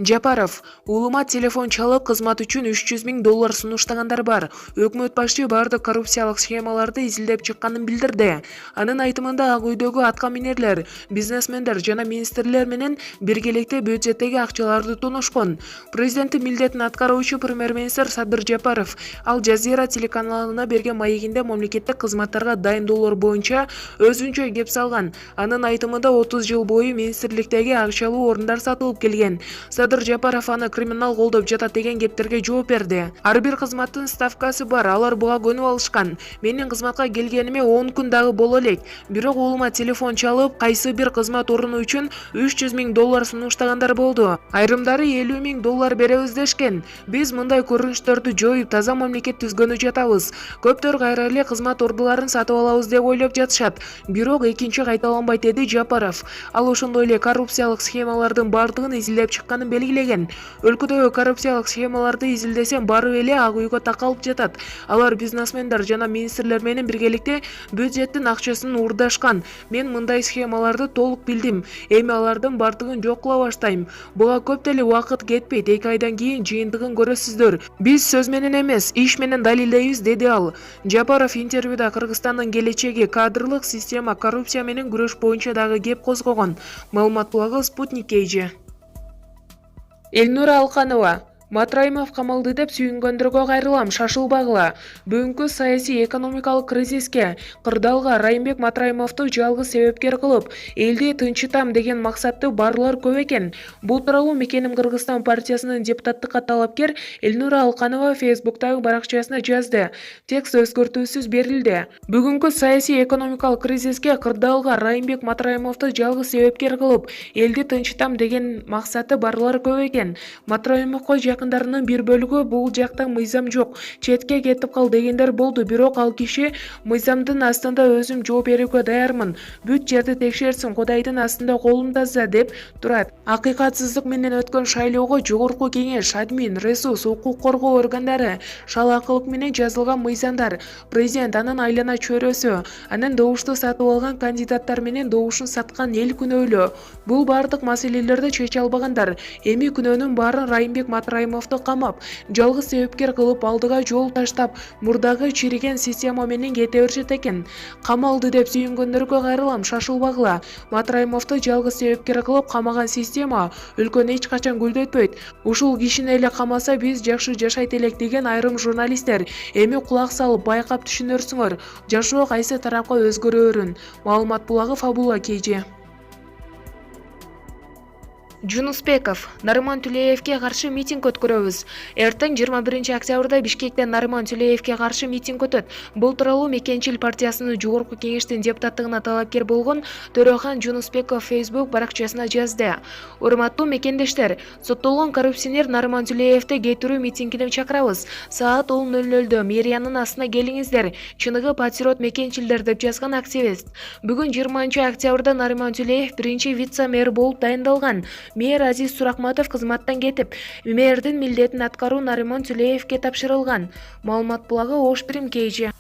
Жапаров, улума телефон чалып кызмат үчүн 300 000 доллар сунуштагандар бар. Өкмөт башчы бардык коррупциялык схемаларды изилдеп чыкканын билдирди. Анын айтымында ак үйдөгү атка минерлер, бизнесмендер жана министрлер менен биргеликте бюджеттеги акчаларды тоношкон. Президенти милдетин аткаруучу премьер-министр Садыр Жапаров Ал Жазира телеканалына берген маегинде мамлекеттик кызматтарга дайындоолор боюнча өзүнчө кеп салган. Анын айтымында 30 жыл бою министрликтеги акчалуу орундар сатылып келген. Садыр Жапаров аны криминал колдоп жатат деген кептерге жооп берди. Ар бир кызматтын ставкасы бар, алар буга көнүп алышкан. Менин кызматка келгениме 10 күн дагы боло элек. Бирок улума телефон чалып, кайсы бир кызмат орunu үчүн 300 000 доллар сунуштагандар болду. Айрымдары 50 000 доллар беребиз дешкен. Биз мындай көрүнүштөрдү жоюп, таза мамлекет түзгөнү жатабыз. Көптөр кайра эле кызмат ордуларын сатып алабыз деп ойлоп жатышат. Бирок экинчи кайталанбайт, деди Жапаров. Ал ошондой эле коррупциялык схемалардын бардыгын изилдеп чыкканын белгилеген. Өлкөдөгү коррупциялык схемаларды изилдесем бары эле ак үйгө такалып жатат. Алар бизнесмендер жана министрлер менен биргеликте бюджеттин акчасын уурдашкан. Мен мындай схемаларды толук билдим. Эми алардын бардыгын жок кыла баштайм. Буга көп деле убакыт кетпейт. 2 айдан кийин жыйынтыгын көрөсүздөр. Биз сөз менен эмес, иш менен далилдейбиз, деди ал. Жапаров интервьюда Кыргызстандын келечеги, кадрлык система, коррупция менен күрөш боюнча дагы кеп козгогон. Маалымат булагы Спутник KG. Элнура Алканова: Матраимов камалды деп сүйүнгөндөргө кайрылам, шашылбагыла. Бүгүнкү саясий экономикалык кризиске кырдаалга Райымбек Матраимовду жалгыз себепкер кылып, элди тынчытам деген максатты барлар көп экен. Бул тууралуу Мекеним Кыргызстан партиясынын депутаттыкка талапкер Элнура Алканова Фейсбуктагы баракчасына жазды. Текст өзгөртүүсүз берилди. Бүгүнкү саясий экономикалык кризиске кырдаалга Райымбек Матраимовду жалгыз себепкер кылып, элди тынчытам деген максаты барлар көп экен. Матраимовго якындарынын бир бөлүгү бул жакта мыйзам жок, четке кетип кал дегендер болду, бирок ал киши мыйзамдын астында өзүм жооп берүүгө даярмын. Бүт жерди текшерсин, Кудайдын астында колум таза, деп турат. Акыйкатсыздык менен өткөн шайлоого Жогорку Кеңеш, админ, ресурс, укук коргоо органдары, шалаакылык менен жазылган мыйзамдар, президент, анын айлана чөйрөсү, анын добушту сатып алган кандидаттар менен добушун саткан эл күнөөлүү. Бул бардык маселелерди чече албагандар. Эми күнөөнүн баарын Райымбек Матраимовду камап, жалгыз себепкер кылып, алдыга жол таштап, мурдагы чириген система менен кете беришет экен. Камалды деп сүйүнгөндөргө кайрылам, шашылбагыла. Матраимовду жалгыз себепкер кылып камаган система өлкөнү эч качан гүлдөтпөйт. Ушул кишини эле камаса биз жакшы жашайт элек, деген айрым журналисттер. Эми кулак салып, байкап түшүнөрсүңөр, жашоо кайсы тарапка өзгөрөөрүн. Маалымат булагы Фабула KG. Жунусбеков: Нарыман Түлеевке каршы митинг өткөрөбүз. Эртең 21 октябрда Бишкекте Нарыман Түлеевке каршы митинг өтөт. Бул тууралуу Мекенчил партиясынын Жогорку Кеңештин депутаттыгына талапкер болгон Төрөхан Жунусбеков Facebook баракчасына жазды. Урматтуу мекендештер, соттолгон коррупционер Нарыман Түлеевди кетирүү митингине чакырабыз. Саат 10:00 мэриянын астына келиңиздер. Чыныгы патриот мекенчилдер, деп жазган активист. Бүгүн 20 октябрда Нарыман Түлеев биринчи вице-мэр болуп дайындалган. Мэр Азиз Суракматов кызматтан кетип, мэрдин милдетин аткаруу Нарыман Түлеевке тапшырылган. Маалымат булагы Ошприм KG.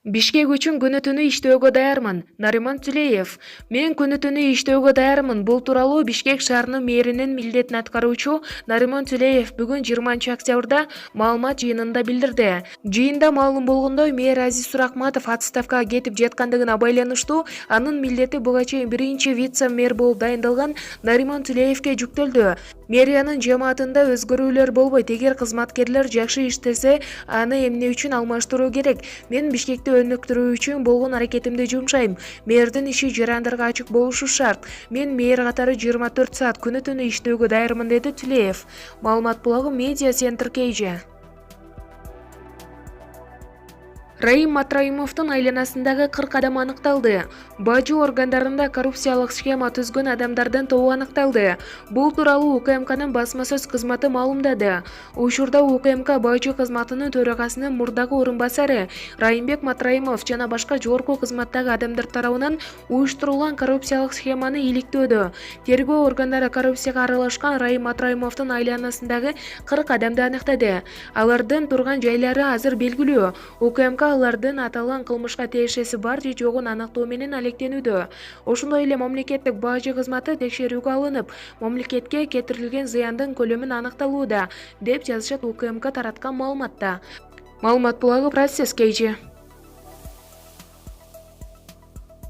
Бишкек үчүн күнү-түнү иштөөгө даярмын. Нарыман Түлеев: Мен күнү-түнү иштөөгө даярмын. Бул тууралуу Бишкек шаарынын мэринин милдетин аткаруучу Нарыман Түлеев бүгүн 20 октябрда маалымат жыйынында билдирди. Жыйында маалым болгондой, мэр Азиз Суракматов отставкага кетип жаткандыгына байланыштуу анын милдети буга чейин биринчи вице-мэр болуп дайындалган Нарыман Түлеевке жүктөлдү. Мэриянын жамаатында өзгөрүүлөр болбойт. Эгер кызматкерлер жакшы иштесе, аны эмне үчүн алмаштыруу керек? Мен Бишкекти өнүктүрүү үчүн болгон аракетимди жумшайм. Мэрдин иши жарандарга ачык болушу шарт. Мен мэр катары 24 саат күнү-түнү иштөөгө даярмын, деди Түлеев. Маалымат булагы Медиа Центр KG. Райым Матраимовдун айланасындагы 40 адам аныкталды. Бажы органдарында коррупциялык схема түзгөн адамдардын тобу аныкталды. Бул тууралуу УКМКнын басма сөз кызматы маалымдады. Учурда УКМК бажы кызматынын төрагасынын мурдагы орун басары Райымбек Матраимов жана башка жогорку кызматтагы адамдар тарабынан уюштурулган коррупциялык схеманы иликтөөдө. Тергөө органдары коррупцияга аралашкан Райым Матраимовдун айланасындагы 40 адамды аныктады. Алардын турган жайлары азыр белгилүү. УКМК алардын аталган кылмышка тиешеси бар же жогун аныктоо менен алектенүүдө. Ошондой эле мамлекеттик бажы кызматы текшерүүгө алынып, мамлекетке кетирилген зыяндын көлөмүн аныкталууда, деп жазышат УКМК тараткан маалыматта. Маалымат булагы процесс KG.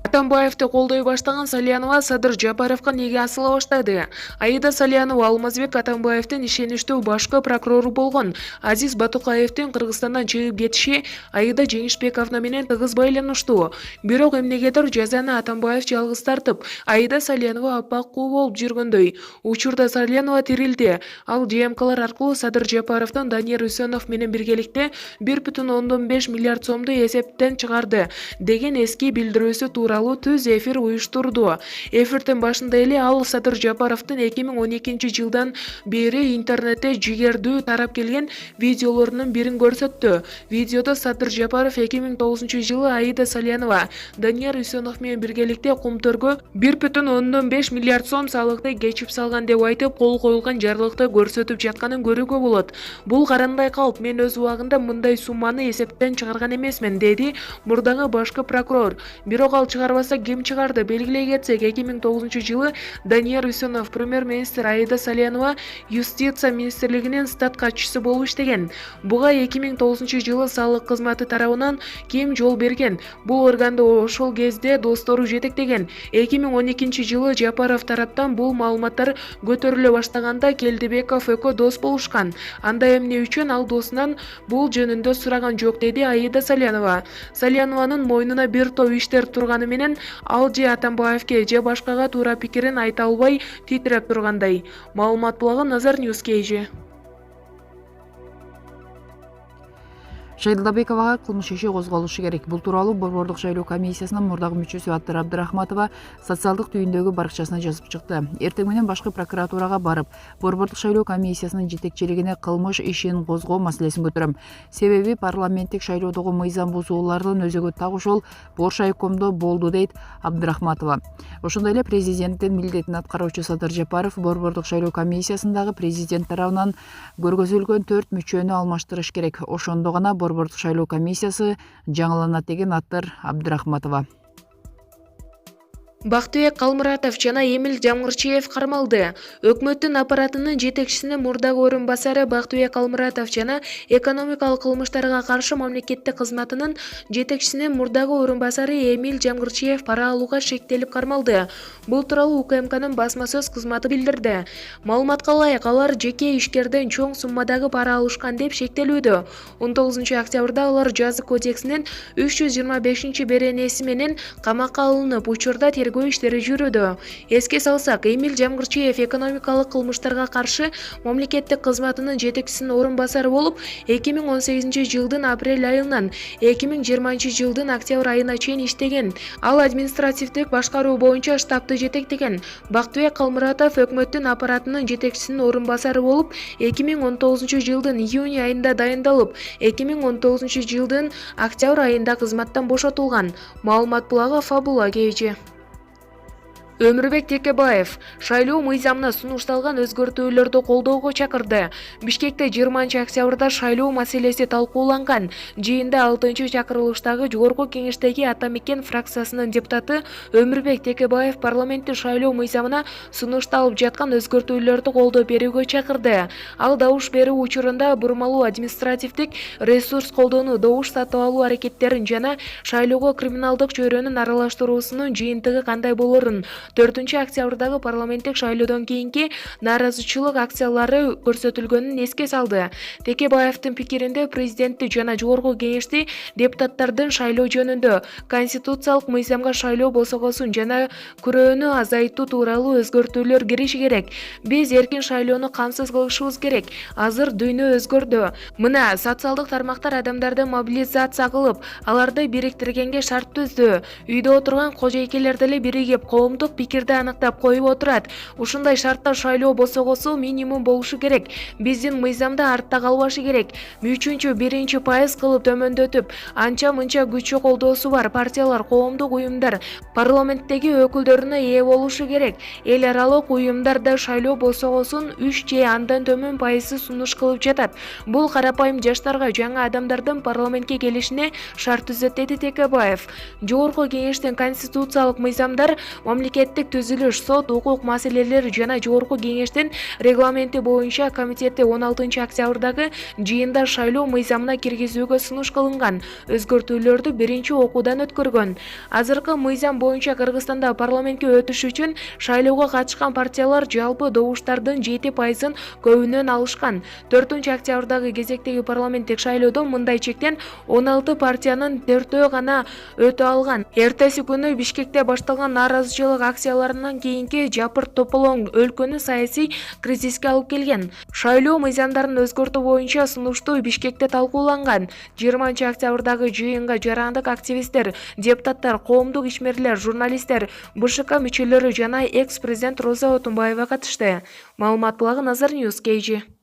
Атамбаевди колдой баштаган Салянова Садыр Жапаровго неге асыла баштады? Аида Салянова Алмазбек Атамбаевдин ишеничтүү башкы прокурору болгон Азиз Батукаевдин Кыргызстандан чыгып кетиши Аида Жеңишбековна менен тыгыз байланыштуу. Бирок эмнегедир жазаны Атамбаев жалгыз тартып, Аида Салянова аппакуу болуп жүргөндөй. Учурда Салянова тирилди. Ал ЖМКлар аркылуу Садыр Жапаровдон Данияр Үсөнов менен биргеликте 1,5 миллиард сомду эсептен чыгарды деген эски билдирүүсү тууралуу түз эфир уюштурду. Эфирдин башында эле ал Садыр Жапаровдун 2012 жылдан бери интернетте жигердүү тарап келген видеолорунун бирин көрсөттү. Видеодо Садыр Жапаров 2009 жылы Аида Салянова Данияр Үсөнов менен биргеликте Кумтөргө 1,5 миллиард сом салыкты кечип салган деп айтып, кол коюлган жарлыкты көрсөтүп жатканын көрүүгө болот. Бул каранбай калып, мен өз убагында мындай сумманы эсептен чыгарган эмесмин, деди мурдагы башкы прокурор. Бирок ал чыгарбаса ким чыгарды? Белгилей кетсек, 2009 жылы Данияр Үсөнов премьер-министр, Аида Салянова Юстиция министрлигинин стат катчысы болуп иштеген. Буга 2009 жылы салык кызматы тарабынан ким жол берген? Бул органды ошол кезде достору жетектеген. 2012 жылы Жапаров тараптан бул маалыматтар көтөрүлө баштаганда Келдибеков экөө дос болушкан. Анда эмне үчүн ал досунан бул жөнүндө сураган жок, деди Аида Салянова. Салянованын мойнуна бир топ иштер турганы менен ал же Атамбаевке же башкага туура пикирин айта албай титиреп тургандай. Маалымат булагы Назар Ньюс KG. Шайдылдабековага кылмыш иши козголушу керек. Бул тууралуу Борбордук шайлоо комиссиясынын мурдагы мүчөсү Аттыр Абдрахматова социалдык түйүндөгү баракчасына жазып чыкты. Эртең менен башкы прокуратурага барып, Борбордук шайлоо комиссиясынын жетекчилигине кылмыш ишин козгоо маселесин көтөрөм. Себеби парламенттик шайлоодогу мыйзам бузуулардын өзөгө так ошол Боршайкомдо болду, дейт Абдрахматова. Ошондой эле президенттин милдетин аткаруучу Садыр Жапаров Борбордук шайлоо комиссиясындагы президент тарабынан көргөзүлгөн 4 мүчөнү алмаштырыш керек. Ошондо гана Борбордук шайлоо комиссиясы жаңыланат, деген Аттыр Абдрахматова. Бактыбек Калмуратов жана Эмил Жамгырчиев кармалды. Өкмөттүн аппаратынын жетекчисинин мурдагы орун басары Бактыбек Калмуратов жана экономикалык кылмыштарга каршы мамлекеттик кызматынын жетекчисинин мурдагы орун басары Эмил Жамгырчиев пара алууга шектелип кармалды. Бул тууралуу УКМКнын басма сөз кызматы билдирди. Маалыматка ылайык, алар жеке ишкерден чоң суммадагы пара алышкан деп шектелүүдө. 19 октябрда алар жаза кодексинин 325 беренеси менен камакка алынып, учурда тергөө иштери жүрүүдө. Эске салсак, Эмил Жамгырчиев экономикалык кылмыштарга каршы мамлекеттик кызматынын жетекчисинин орун басары болуп, 2018 жылдын апрель айынан 2020 жылдын октябрь айына чейин иштеген. Ал административдик башкаруу боюнча штабты жетектеген. Бактыбек Калмуратов өкмөттүн аппаратынын жетекчисинин орун басары болуп, 2019 жылдын июнь айында дайындалып, 2019 жылдын октябрь айында кызматтан бошотулган. Маалымат булагы Фабула KG. Өмүрбек Текебаев шайлоо мыйзамына сунушталган өзгөртүүлөрдү колдоого чакырды. Бишкекте 20 октябрда шайлоо маселеси талкууланган. Жыйында 6-чакырылыштагы Жогорку Кеңештеги Ата Мекен фракциясынын депутаты Өмүрбек Текебаев парламенттик шайлоо мыйзамына сунушталып жаткан өзгөртүүлөрдү колдоо берүүгө чакырды. Ал добуш берүү учурунда бурмалуу административдик ресурс колдонуу, добуш сатып алуу аракеттерин жана шайлоого криминалдык чөйрөнүн аралаштыруусунун жыйынтыгы кандай болорун 4 октябрдагы парламенттик шайлоодон кийинки нааразычылык акциялары көрсөтүлгөнүн эске салды. Текебаевдин пикиринде президентти жана Жогорку Кеңешти депутаттардын шайлоо жөнүндө конституциялык мыйзамга шайлоо босогосун жана күрөөнү азайтуу тууралуу өзгөртүүлөр кириши керек. Биз эркин шайлоону камсыз кылышыбыз керек. Азыр дүйнө өзгөрдү. Мына социалдык тармактар адамдарды мобилизация кылып, аларды бириктиргенге шарт түздү. Үйдө отурган кожойкелер деле биригип коомдук пикирди аныктап коюп отурат. Ушундай шартта шайлоо босогосу минимум болушу керек. Биздин мыйзамда артта калбашы керек. 3-1% кылып төмөндөтүп, анча-мынча күчү колдоосу бар партиялар, коомдук уюмдар парламенттеги өкүлдөрүнө ээ болушу керек. Эл аралык уюмдарда шайлоо босогосун 3 же андан төмөн пайызы сунуш кылып жатат. Бул карапайым жаштарга, жаңы адамдардын парламентке келишине шарт түзөт, деди Текебаев. Жогорку кеңештин конституциялык мыйзамдар, мамлекеттик түзүлүш, сот, укук маселелери жана Жогорку кеңештин регламенти боюнча комитети 16 октябрдагы жыйында шайлоо мыйзамына киргизүүгө сунуш кылынган өзгөртүүлөрдү биринчи окуудан өткөргөн. Азыркы мыйзам боюнча Кыргызстанда парламентке өтүш үчүн шайлоого катышкан партиялар жалпы добуштардын 7%-ын көбүнөн алышкан. 4 октябрдагы кезектеги парламенттик шайлоодо мындай чектен 16 партиянын 4-өө гана өтө алган. Эртеси күнү Бишкекте башталган нааразычылык акцияларынан кийинки жапырт тополоң өлкөнү саясий кризиске алып келген. Шайлоо мыйзамдарын өзгөртүү боюнча сунушту Бишкекте талкууланган. 20 октябрдагы жыйынга жарандык активисттер, депутаттар, коомдук ишмерлер, журналисттер, БШК мүчөлөрү жана экс-президент Роза Отунбаева катышты. Маалымат булагы Назар Ньюс, KG.